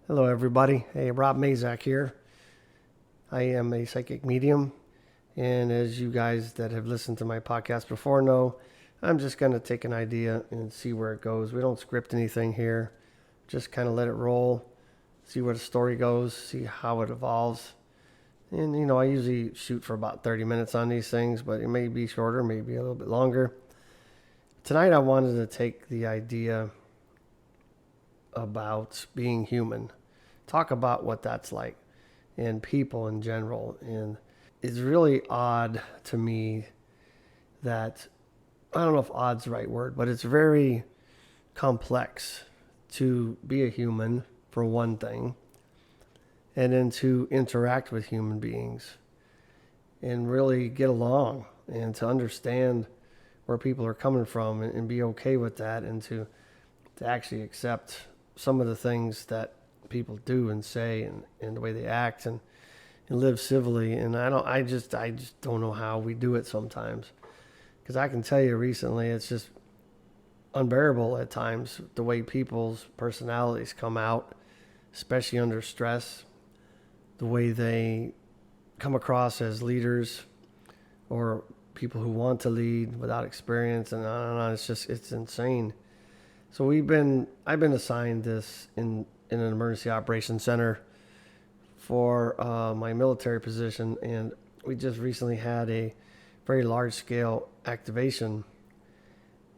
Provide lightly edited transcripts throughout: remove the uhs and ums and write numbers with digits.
Hello, everybody. Hey, Rob Mazak here. I am a psychic medium, and as you guys that have listened to my podcast before know, I'm just going to take an idea and see where it goes. We don't script anything here, just kind of let it roll, see where the story goes, see how it evolves. And, I usually shoot for about 30 minutes on these things, but it may be shorter, maybe a little bit longer. Tonight, I wanted to take the idea about being human, talk about what that's like, and people in general. And it's really odd to me that, I don't know if odd's the right word, but it's very complex to be a human, for one thing, and then to interact with human beings and really get along and to understand where people are coming from and be okay with that, and to actually accept some of the things that people do and say, and the way they act, and live civilly. And I just don't know how we do it sometimes, because I can tell you recently it's just unbearable at times, the way people's personalities come out, especially under stress, the way they come across as leaders or people who want to lead without experience, and on and on. It's insane. So I've been assigned this in an emergency operations center for my military position, and we just recently had a very large scale activation.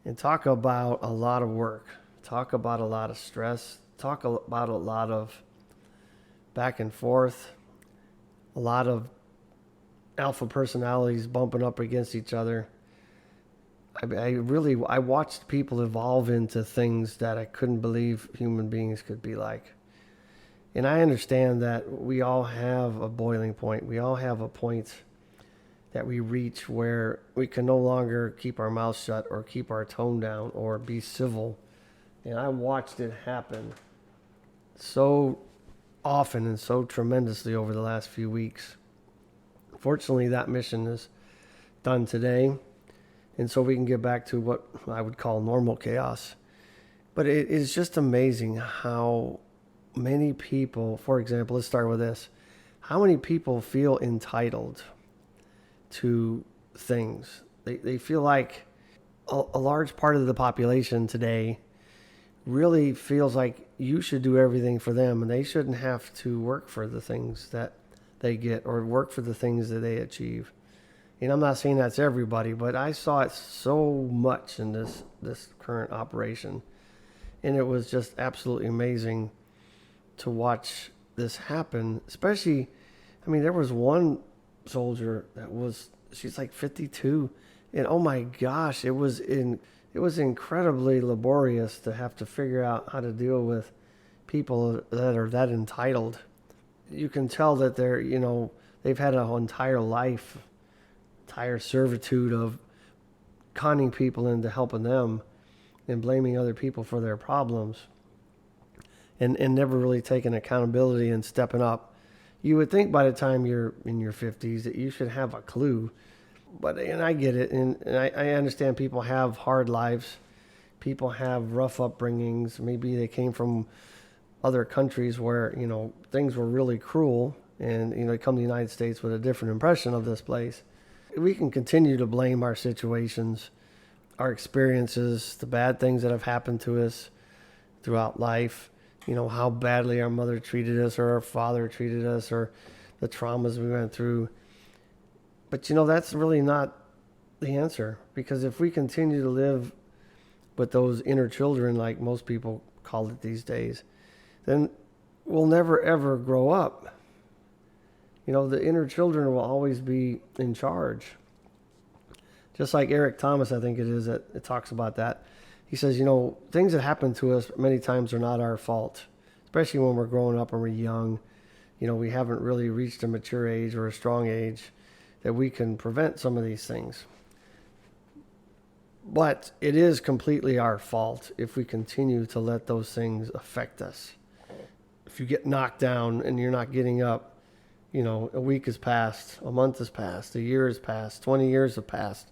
And talk about a lot of work, talk about a lot of stress, talk about a lot of back and forth, a lot of alpha personalities bumping up against each other. I watched people evolve into things that I couldn't believe human beings could be like. And I understand that we all have a boiling point. We all have a point that we reach where we can no longer keep our mouth shut or keep our tone down or be civil. And I watched it happen so often and so tremendously over the last few weeks. Fortunately, that mission is done today, and so we can get back to what I would call normal chaos. But it is just amazing how many people, for example, let's start with this. How many people feel entitled to things? They feel like a large part of the population today really feels like you should do everything for them, and they shouldn't have to work for the things that they get or work for the things that they achieve. And I'm not saying that's everybody, but I saw it so much in this current operation. And it was just absolutely amazing to watch this happen. Especially, there was one soldier she's like 52. And oh my gosh, it was incredibly laborious to have to figure out how to deal with people that are that entitled. You can tell that they've had an entire life, entire servitude of conning people into helping them and blaming other people for their problems, and never really taking accountability and stepping up. You would think by the time you're in your 50s that you should have a clue, and I get it, and I understand people have hard lives, people have rough upbringings, maybe they came from other countries where, things were really cruel, and, they come to the United States with a different impression of this place. We can continue to blame our situations, our experiences, the bad things that have happened to us throughout life, how badly our mother treated us or our father treated us or the traumas we went through. But, that's really not the answer, because if we continue to live with those inner children, like most people call it these days, then we'll never ever grow up. The inner children will always be in charge. Just like Eric Thomas, I think it is, that it talks about that. He says, things that happen to us many times are not our fault, especially when we're growing up and we're young. We haven't really reached a mature age or a strong age that we can prevent some of these things. But it is completely our fault if we continue to let those things affect us. If you get knocked down and you're not getting up, a week has passed, a month has passed, a year has passed, 20 years have passed,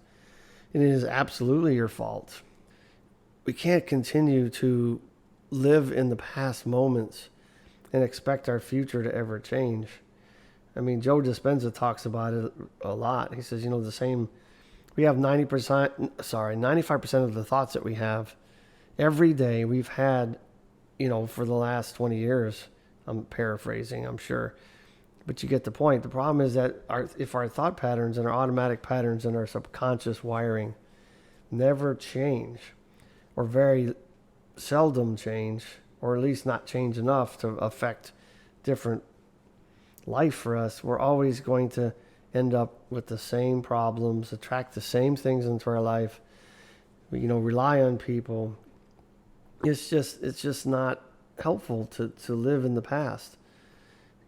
and it is absolutely your fault. We can't continue to live in the past moments and expect our future to ever change. I mean, Joe Dispenza talks about it a lot. He says, we have 95% of the thoughts that we have every day we've had, for the last 20 years. I'm paraphrasing, I'm sure. But you get the point. The problem is that if our thought patterns and our automatic patterns and our subconscious wiring never change, or very seldom change, or at least not change enough to affect different life for us, we're always going to end up with the same problems, attract the same things into our life, rely on people. It's just not helpful to live in the past.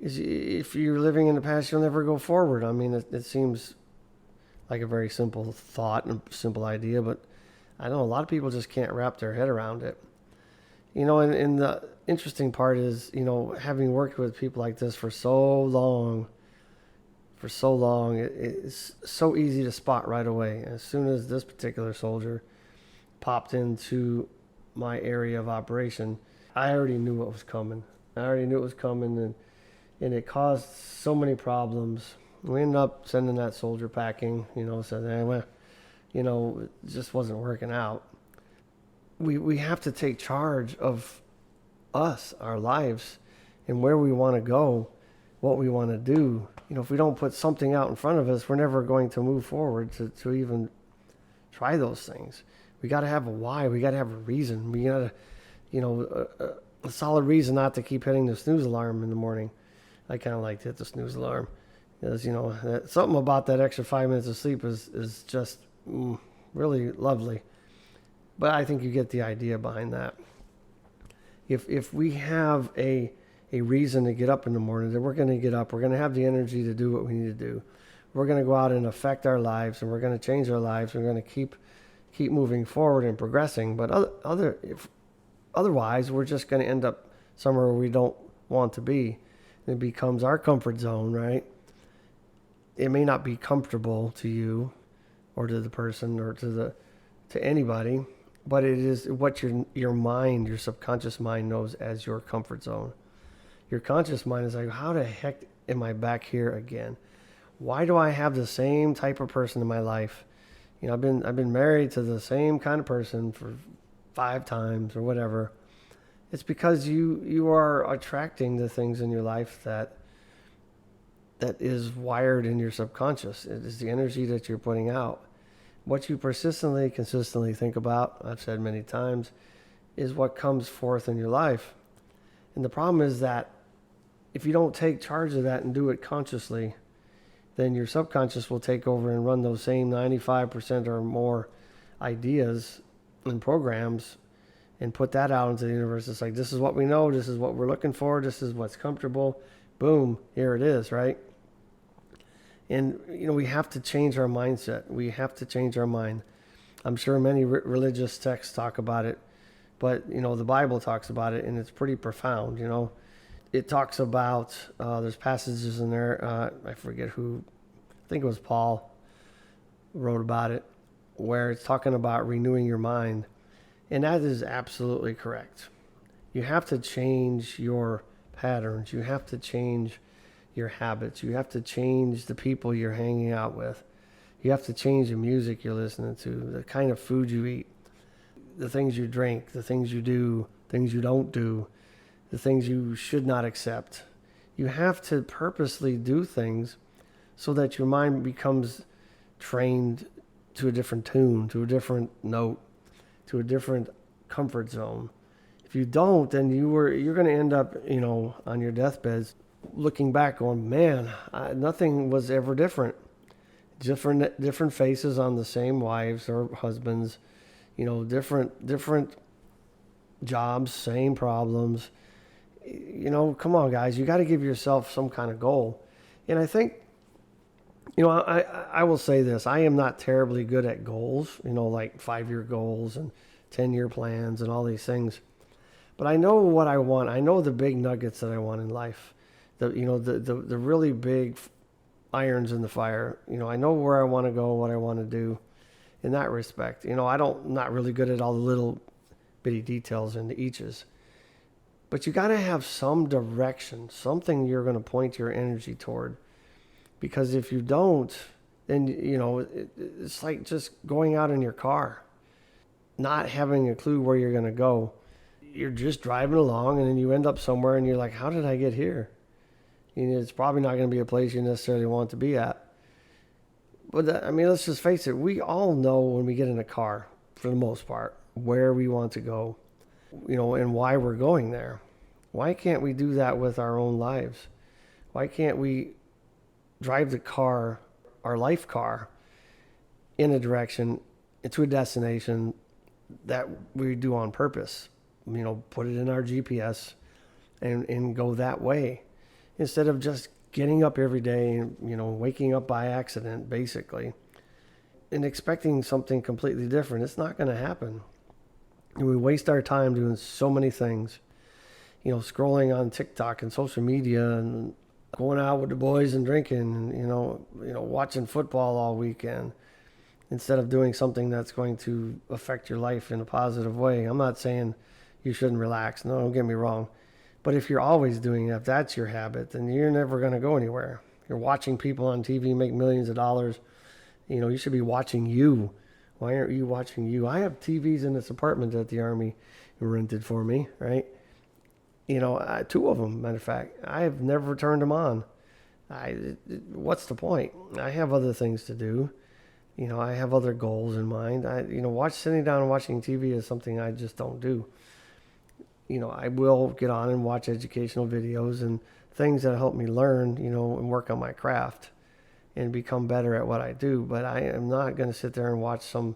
If you're living in the past, you'll never go forward. I mean, it seems like a very simple thought and a simple idea, but I know a lot of people just can't wrap their head around it. And the interesting part is, having worked with people like this for so long, it's so easy to spot right away. As soon as this particular soldier popped into my area of operation, I already knew what was coming. And it caused so many problems. We ended up sending that soldier packing, said, it just wasn't working out. We have to take charge of us, our lives, and where we want to go, what we want to do. If we don't put something out in front of us, we're never going to move forward to even try those things. We got to have a why. We got to have a reason. We got to, a solid reason not to keep hitting the snooze alarm in the morning. I kind of like to hit the snooze alarm. Because, something about that extra 5 minutes of sleep is just really lovely. But I think you get the idea behind that. If we have a reason to get up in the morning, then we're going to get up. We're going to have the energy to do what we need to do. We're going to go out and affect our lives, and we're going to change our lives. We're going to keep moving forward and progressing. But otherwise, we're just going to end up somewhere where we don't want to be. It becomes our comfort zone, right? It may not be comfortable to you or to the person or to anybody, but it is what your mind, your subconscious mind knows as your comfort zone. Your conscious mind is like, how the heck am I back here again? Why do I have the same type of person in my life? I've been married to the same kind of person for 5 times or whatever. It's because you are attracting the things in your life that is wired in your subconscious. It is the energy that you're putting out. What you consistently think about, I've said many times, is what comes forth in your life. And the problem is that if you don't take charge of that and do it consciously, then your subconscious will take over and run those same 95% or more ideas and programs and put that out into the universe. It's like, this is what we know, this is what we're looking for, this is what's comfortable. Boom, here it is, right? And, we have to change our mindset. We have to change our mind. I'm sure many religious texts talk about it, but, the Bible talks about it, and it's pretty profound, It talks about, there's passages in there, I forget who, I think it was Paul wrote about it, where it's talking about renewing your mind. And that is absolutely correct. You have to change your patterns. You have to change your habits. You have to change the people you're hanging out with. You have to change the music you're listening to, the kind of food you eat, the things you drink, the things you do, things you don't do, the things you should not accept. You have to purposely do things so that your mind becomes trained to a different tune, to a different note, to a different comfort zone. If you don't, then you're going to end up, on your deathbeds looking back going, man, nothing was ever different. Different faces on the same wives or husbands, different jobs, same problems. Come on, guys, you got to give yourself some kind of goal. And I think, I will say this, I am not terribly good at goals, like 5-year goals and 10-year plans and all these things. But I know what I want. I know the big nuggets that I want in life. The really big irons in the fire. I know where I want to go, what I want to do in that respect. I'm not really good at all the little bitty details and the eaches. But you got to have some direction, something you're going to point your energy toward. Because if you don't, then, it's like just going out in your car, not having a clue where you're going to go. You're just driving along and then you end up somewhere and you're like, how did I get here? It's probably not going to be a place you necessarily want to be at. But let's just face it. We all know when we get in a car, for the most part, where we want to go, and why we're going there. Why can't we do that with our own lives? Why can't we drive the car, our life car, in a direction, into a destination that we do on purpose? Put it in our GPS and go that way, instead of just getting up every day and, waking up by accident, basically, and expecting something completely different. It's not going to happen. And we waste our time doing so many things, scrolling on TikTok and social media and going out with the boys and drinking and, watching football all weekend, instead of doing something that's going to affect your life in a positive way. I'm not saying you shouldn't relax. No, don't get me wrong. But if you're always doing that, if that's your habit, then you're never going to go anywhere. You're watching people on TV make millions of dollars. You should be watching you. Why aren't you watching you? I have TVs in this apartment that the Army rented for me, right? Two of them, matter of fact. I have never turned them on. What's the point? I have other things to do. I have other goals in mind. Sitting down and watching TV is something I just don't do. I will get on and watch educational videos and things that help me learn, and work on my craft and become better at what I do. But I am not going to sit there and watch some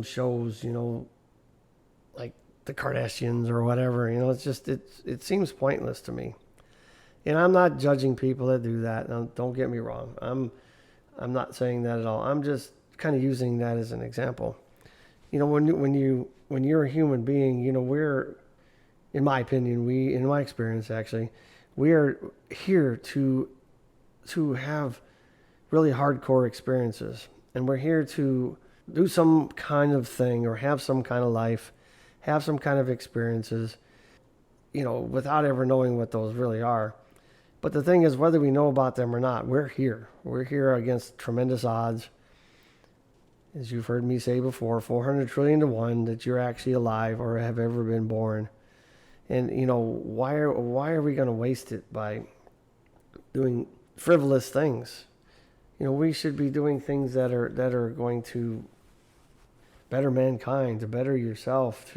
shows, like the Kardashians or whatever. It seems pointless to me. And I'm not judging people that do that. Now, don't get me wrong. I'm not saying that at all. I'm just kind of using that as an example. When you're a human being, we're, in my opinion, in my experience actually, we are here to have really hardcore experiences. And we're here to do some kind of thing or have some kind of life, have some kind of experiences, without ever knowing what those really are. But the thing is, whether we know about them or not, we're here. We're here against tremendous odds. As you've heard me say before, 400 trillion to 1 that you're actually alive or have ever been born. And, why are we going to waste it by doing frivolous things? We should be doing things that are going to better mankind, to better yourself,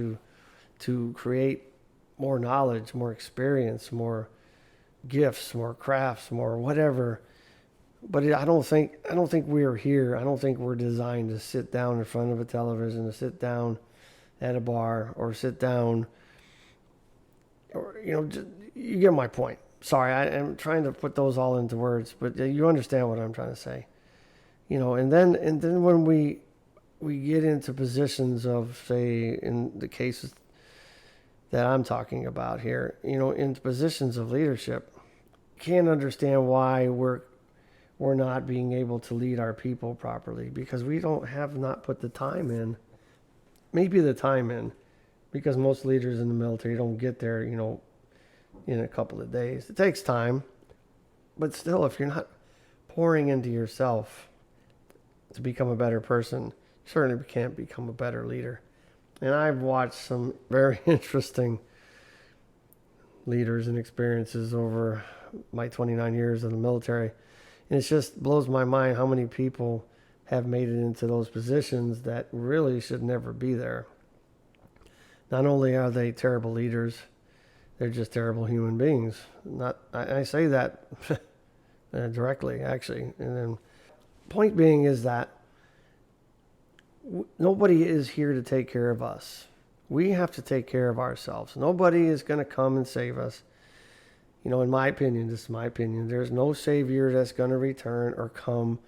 to create more knowledge, more experience, more gifts, more crafts, more whatever. But I don't think we're here. I don't think we're designed to sit down in front of a television, to sit down at a bar, or sit down, or you get my point. Sorry, I'm trying to put those all into words, but you understand what I'm trying to say. And then when we get into positions of, say, in the cases that I'm talking about here, into positions of leadership, can't understand why we're not being able to lead our people properly, because we have not put the time in. Maybe the time in, because most leaders in the military don't get there, in a couple of days. It takes time, but still, if you're not pouring into yourself to become a better person, you certainly can't become a better leader. And I've watched some very interesting leaders and experiences over my 29 years in the military. And it just blows my mind how many people have made it into those positions that really should never be there. Not only are they terrible leaders, they're just terrible human beings. I say that directly, actually. And then, point being is that nobody is here to take care of us. We have to take care of ourselves. Nobody is going to come and save us. In my opinion, this is my opinion, there's no savior that's going to return or come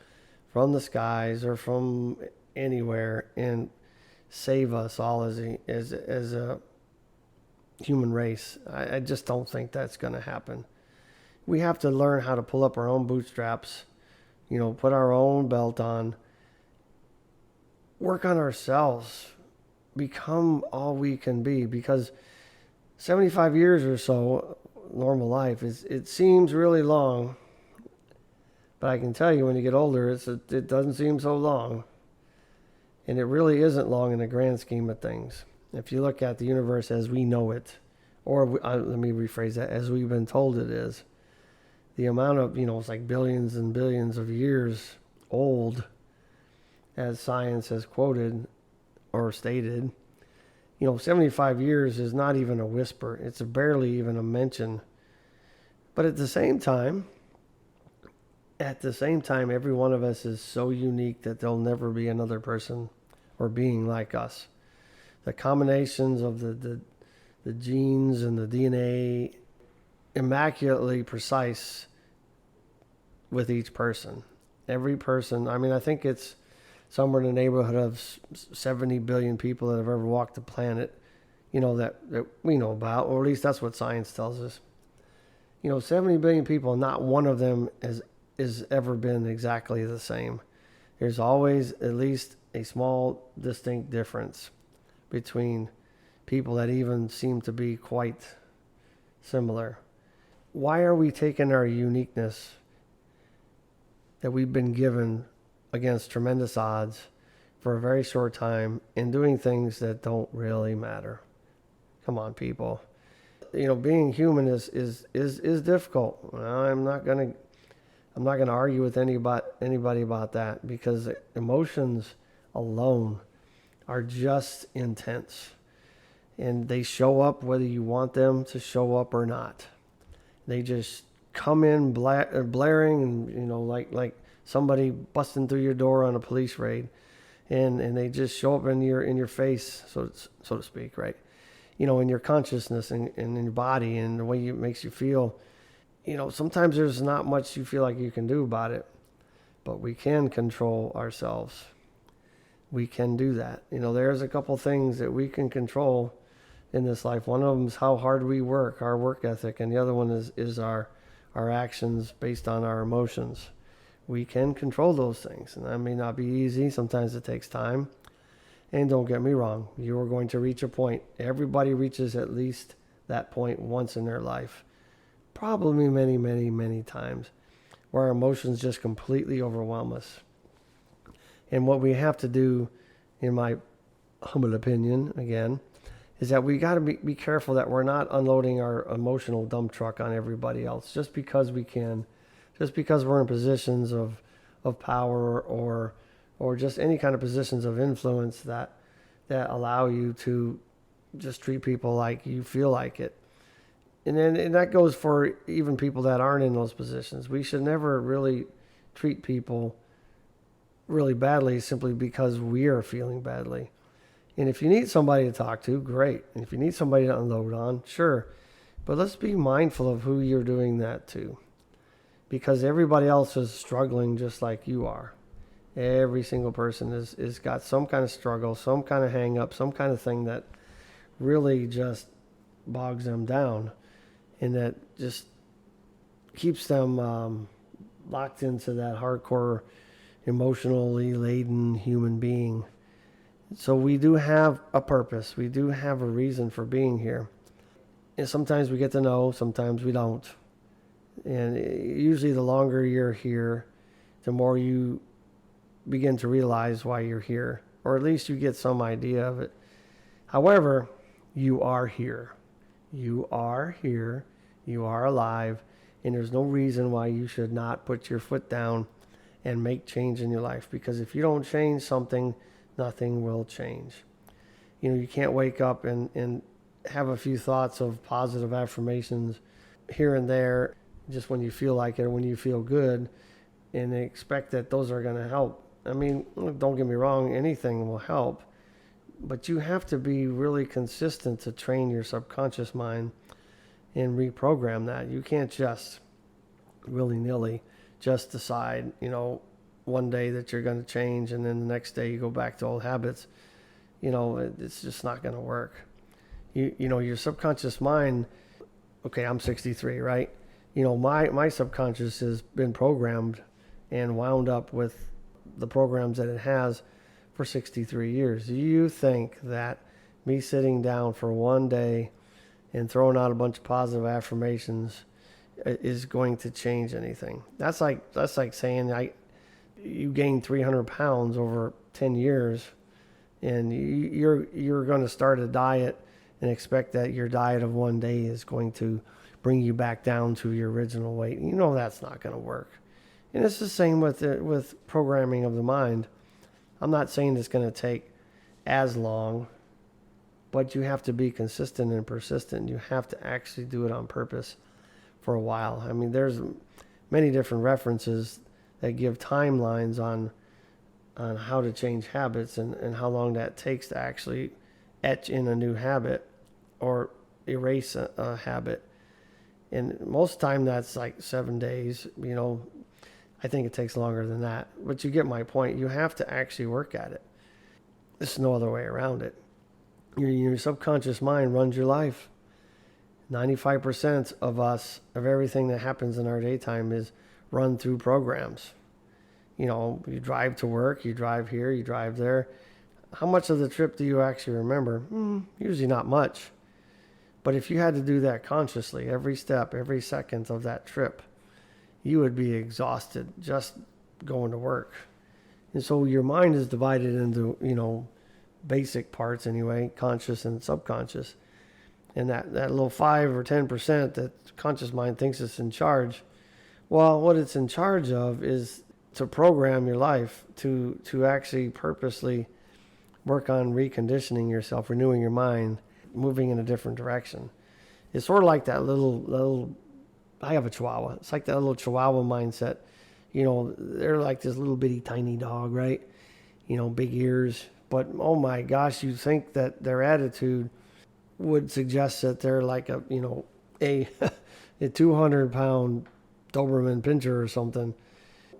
from the skies or from anywhere and save us all as a human race. I just don't think that's going to happen. We have to learn how to pull up our own bootstraps, put our own belt on, work on ourselves, become all we can be, because 75 years or so, normal life, it seems really long, but I can tell you when you get older, it doesn't seem so long. And it really isn't long in the grand scheme of things. If you look at the universe as we know it, or let me rephrase that, as we've been told it is, the amount of, it's like billions and billions of years old, as science has quoted or stated. 75 years is not even a whisper. It's barely even a mention. But at the same time, every one of us is so unique that there'll never be another person or being like us. The combinations of the genes and the DNA, immaculately precise with each person. Every person, I think it's somewhere in the neighborhood of 70 billion people that have ever walked the planet, that we know about, or at least that's what science tells us. 70 billion people, not one of them has ever been exactly the same. There's always at least a small distinct difference between people that even seem to be quite similar. Why are we taking our uniqueness that we've been given against tremendous odds for a very short time and doing things that don't really matter? Come on, people. Being human is difficult. I'm not gonna argue with anybody about that, because emotions alone are just intense, and they show up whether you want them to show up or not. They just come in blaring, and like somebody busting through your door on a police raid, and they just show up in your face, so to speak, right? In your consciousness and in your body and the way it makes you feel. Sometimes there's not much you feel like you can do about it, but we can control ourselves. We can do that. There's a couple things that we can control in this life. One of them is how hard we work, our work ethic, and the other one is our actions based on our emotions. We can control those things, and that may not be easy. Sometimes it takes time. And don't get me wrong, you are going to reach a point. Everybody reaches at least that point once in their life. Probably many, many, many times, where our emotions just completely overwhelm us. And what we have to do, in my humble opinion, again, is that we got to be careful that we're not unloading our emotional dump truck on everybody else just because we can, just because we're in positions of power or just any kind of positions of influence that allow you to just treat people like you feel like it. And that goes for even people that aren't in those positions. We should never really treat people really badly simply because we are feeling badly. And if you need somebody to talk to, great. And if you need somebody to unload on, sure. But let's be mindful of who you're doing that to, because everybody else is struggling just like you are. Every single person is got some kind of struggle, some kind of hang up, some kind of thing that really just bogs them down, and that just keeps them locked into that hardcore, emotionally laden human being. So we do have a purpose. We do have a reason for being here. And sometimes we get to know, sometimes we don't. And usually the longer you're here, the more you begin to realize why you're here, or at least you get some idea of it. However, you are here. You are here. You are alive. And there's no reason why you should not put your foot down and make change in your life. Because if you don't change something, nothing will change. You can't wake up and have a few thoughts of positive affirmations here and there just when you feel like it or when you feel good and expect that those are going to help. Don't get me wrong, anything will help, but you have to be really consistent to train your subconscious mind and reprogram that. You can't just willy-nilly just decide, one day that you're going to change and then the next day you go back to old habits. It's just not going to work. Your subconscious mind, okay, I'm 63, right? My subconscious has been programmed and wound up with the programs that it has for 63 years. Do you think that me sitting down for one day and throwing out a bunch of positive affirmations is going to change anything. That's like saying you gain 300 pounds over 10 years, and you're going to start a diet and expect that your diet of one day is going to bring you back down to your original weight. You know that's not going to work. And it's the same with programming of the mind. I'm not saying it's going to take as long, but you have to be consistent and persistent. You have to actually do it on purpose for a while. I mean, there's many different references that give timelines on how to change habits and how long that takes to actually etch in a new habit or erase a habit. And most of the time that's like 7 days, I think it takes longer than that. But you get my point. You have to actually work at it. There's no other way around it. Your subconscious mind runs your life. 95% of everything that happens in our daytime is run through programs. You drive to work, you drive here, you drive there. How much of the trip do you actually remember? Usually not much. But if you had to do that consciously, every step, every second of that trip, you would be exhausted just going to work. And so your mind is divided into, basic parts anyway, conscious and subconscious. And that little 5 or 10% that conscious mind thinks it's in charge, well, what it's in charge of is to program your life, to actually purposely work on reconditioning yourself, renewing your mind, moving in a different direction. It's sort of like that little I have a Chihuahua. It's like that little Chihuahua mindset. They're like this little bitty tiny dog, right? Big ears. But oh my gosh, you think that their attitude would suggest that they're like a 200-pound Doberman Pinscher or something.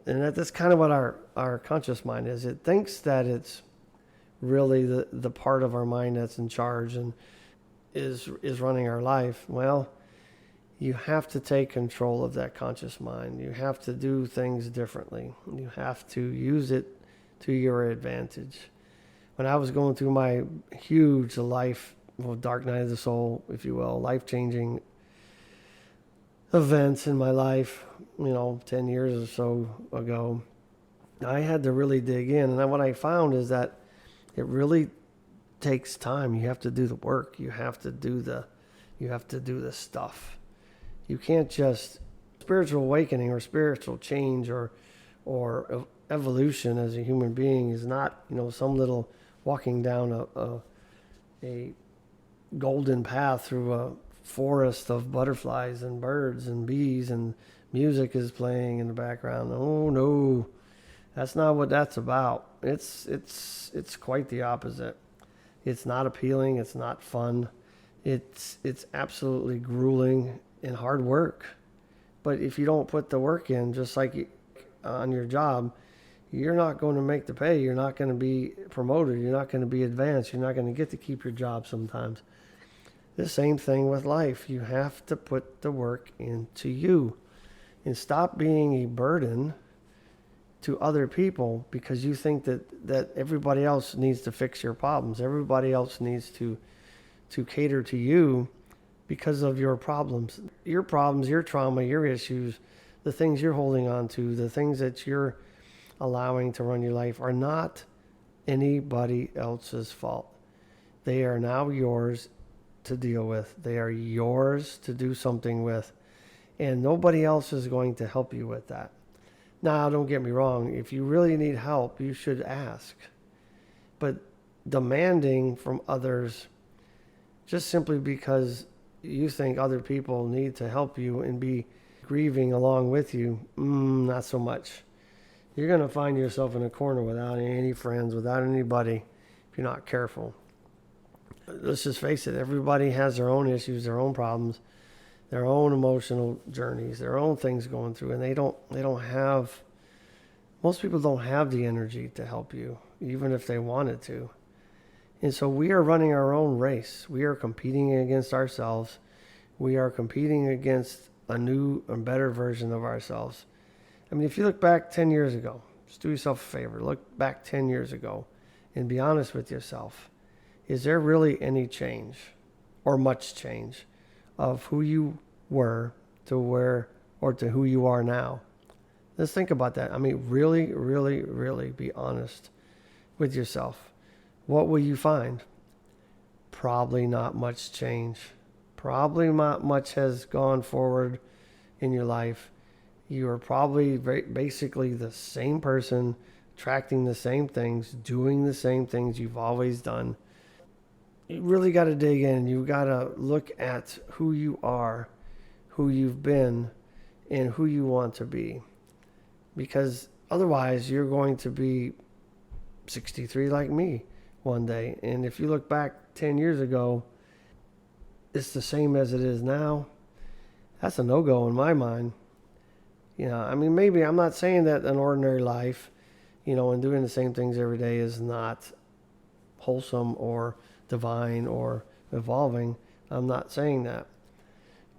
And that's kind of what our conscious mind is. It thinks that it's really the part of our mind that's in charge and is running our life. Well, you have to take control of that conscious mind. You have to do things differently. You have to use it to your advantage. When I was going through my huge dark night of the soul, if you will, life-changing events in my life, 10 years or so ago, I had to really dig in. And what I found is that it really takes time. You have to do the work. You have to do the stuff. You can't just spiritual awakening or spiritual change or evolution as a human being is not, some little walking down a golden path through a forest of butterflies and birds and bees and music is playing in the background. Oh no, that's not what that's about. It's quite the opposite. It's not appealing. It's not fun. It's absolutely grueling and hard work. But if you don't put the work in, just like on your job, you're not going to make the pay. You're not going to be promoted. You're not going to be advanced. You're not going to get to keep your job sometimes. The same thing with life. You have to put the work into you and stop being a burden to other people because you think that everybody else needs to fix your problems. Everybody else needs to cater to you because of your problems, your trauma, your issues, the things you're holding on to, the things that you're allowing to run your life are not anybody else's fault. They are now yours to deal with. They are yours to do something with. And nobody else is going to help you with that. Now, don't get me wrong. If you really need help, you should ask. But demanding from others just simply because you think other people need to help you and be grieving along with you, not so much. You're going to find yourself in a corner without any friends, without anybody, if you're not careful. Let's just face it, everybody has their own issues, their own problems, their own emotional journeys, their own things going through, and most people don't have the energy to help you, even if they wanted to. And so we are running our own race. We are competing against ourselves. We are competing against a new and better version of ourselves. I mean, if you look back 10 years ago, just do yourself a favor, look back 10 years ago and be honest with yourself. Is there really any change or much change? of who you were to where, or to who you are now. Let's think about that. I mean, really, really, really be honest with yourself. What will you find? Probably not much change. Probably not much has gone forward in your life. You are probably basically the same person, attracting the same things, doing the same things you've always done. You really got to dig in. You got to look at who you are, who you've been, and who you want to be. Because otherwise, you're going to be 63 like me one day. And if you look back 10 years ago, it's the same as it is now. That's a no-go in my mind. I mean, maybe I'm not saying that an ordinary life, and doing the same things every day is not wholesome or divine or evolving. I'm not saying that.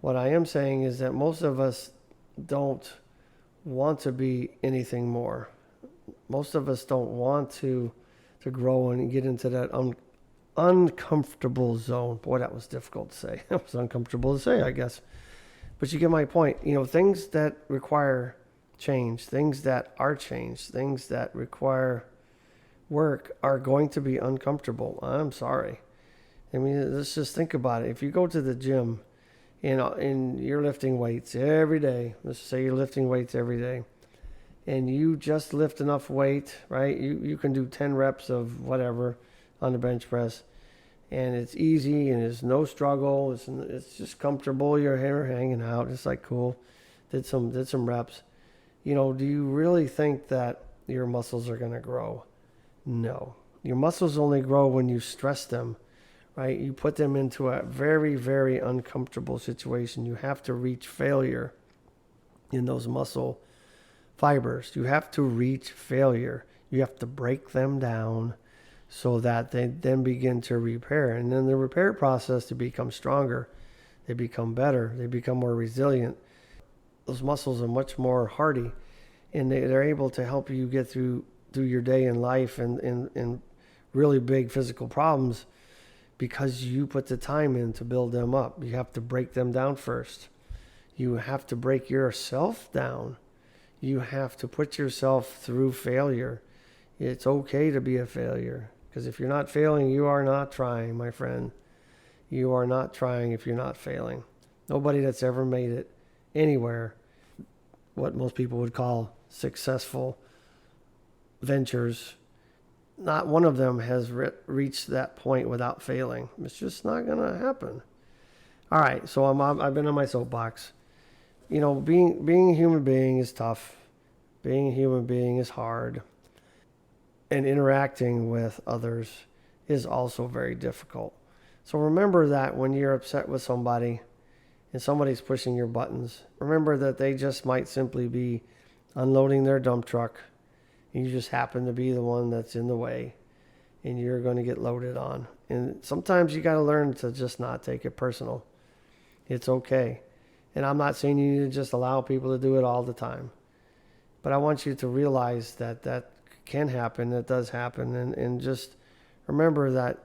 What I am saying is that most of us don't want to be anything more. Most of us don't want to grow and get into that uncomfortable zone. Boy, that was difficult to say. It was uncomfortable to say, I guess. But you get my point. Things that require change, things that are changed, things that require work are going to be uncomfortable. I'm sorry. I mean, let's just think about it. If you go to the gym and you're lifting weights every day, let's say you're lifting weights every day, and you just lift enough weight, right? You can do 10 reps of whatever on the bench press, and it's easy and it's no struggle. It's just comfortable. Your hair hanging out. It's like cool. Did some reps. Do you really think that your muscles are going to grow? No. Your muscles only grow when you stress them, right? You put them into a very, very uncomfortable situation. You have to reach failure in those muscle fibers. You have to reach failure. You have to break them down so that they then begin to repair. And then the repair process, to become stronger, they become better, they become more resilient. Those muscles are much more hardy, and they're able to help you get through your day in life and really big physical problems, because you put the time in to build them up. You have to break them down first. You have to break yourself down. You have to put yourself through failure. It's okay to be a failure, because if you're not failing, you are not trying, my friend. You are not trying if you're not failing. Nobody that's ever made it anywhere, what most people would call successful ventures, not one of them has reached that point without failing. It's just not going to happen. All right, so I've been on my soapbox. Being a human being is tough. Being a human being is hard. And interacting with others is also very difficult. So remember that when you're upset with somebody and somebody's pushing your buttons, remember that they just might simply be unloading their dump truck, and you just happen to be the one that's in the way, and you're going to get loaded on. And sometimes you got to learn to just not take it personal. It's okay. And I'm not saying you need to just allow people to do it all the time, but I want you to realize that that can happen, that does happen, and just remember that,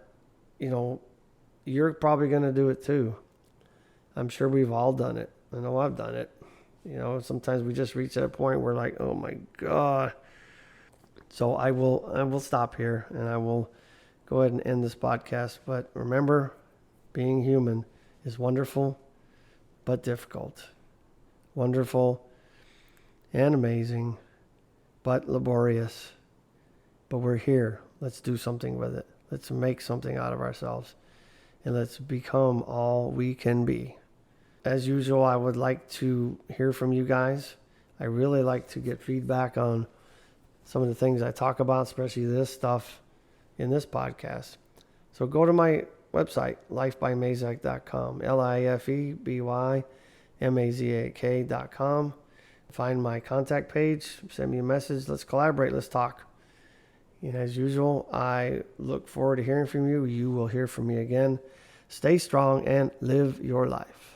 you're probably going to do it too. I'm sure we've all done it. I know I've done it. Sometimes we just reach that point where like, oh my God. So I will stop here, and I will go ahead and end this podcast. But remember, being human is wonderful, but difficult. Wonderful and amazing, but laborious. But we're here. Let's do something with it. Let's make something out of ourselves, and let's become all we can be. As usual, I would like to hear from you guys. I really like to get feedback on some of the things I talk about, especially this stuff in this podcast. So go to my website, lifebymazak.com, lifebymazak.com. Find my contact page, send me a message, let's collaborate, let's talk. And as usual, I look forward to hearing from you. You will hear from me again. Stay strong and live your life.